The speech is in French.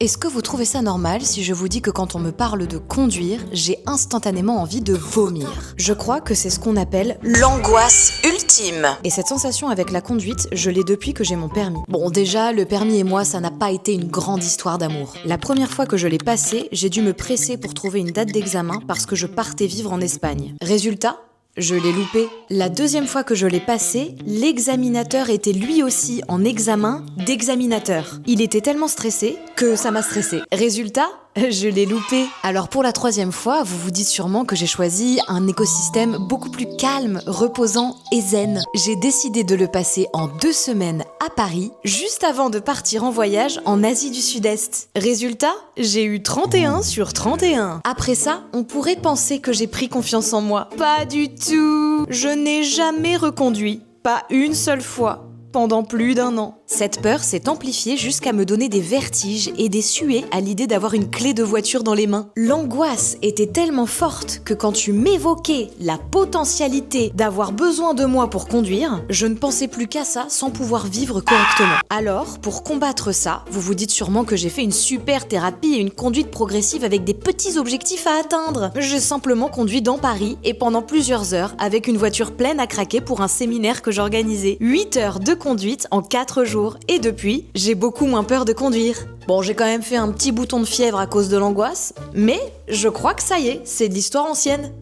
Est-ce que vous trouvez ça normal si je vous dis que quand on me parle de conduire, j'ai instantanément envie de vomir? Je crois que c'est ce qu'on appelle l'angoisse ultime. Et cette sensation avec la conduite, je l'ai depuis que j'ai mon permis. Bon, déjà, le permis et moi, ça n'a pas été une grande histoire d'amour. La première fois que je l'ai passé, j'ai dû me presser pour trouver une date d'examen parce que je partais vivre en Espagne. Résultat, je l'ai loupé. La deuxième fois que je l'ai passé, l'examinateur était lui aussi en examen d'examinateur. Il était tellement stressé que ça m'a stressé. Résultat, je l'ai loupé. Alors pour la troisième fois, vous vous dites sûrement que j'ai choisi un écosystème beaucoup plus calme, reposant et zen. J'ai décidé de le passer en 2 semaines à Paris, juste avant de partir en voyage en Asie du Sud-Est. Résultat, j'ai eu 31 sur 31. Après ça, on pourrait penser que j'ai pris confiance en moi. Pas du tout. Je n'ai jamais reconduit. Pas une seule fois. Pendant plus d'1 an. Cette peur s'est amplifiée jusqu'à me donner des vertiges et des suées à l'idée d'avoir une clé de voiture dans les mains. L'angoisse était tellement forte que quand tu m'évoquais la potentialité d'avoir besoin de moi pour conduire, je ne pensais plus qu'à ça sans pouvoir vivre correctement. Alors, pour combattre ça, vous vous dites sûrement que j'ai fait une super thérapie et une conduite progressive avec des petits objectifs à atteindre. J'ai simplement conduit dans Paris et pendant plusieurs heures avec une voiture pleine à craquer pour un séminaire que j'organisais. 8 heures de conduite en 4 jours. Et depuis, j'ai beaucoup moins peur de conduire. Bon, j'ai quand même fait un petit bouton de fièvre à cause de l'angoisse, mais je crois que ça y est, c'est de l'histoire ancienne.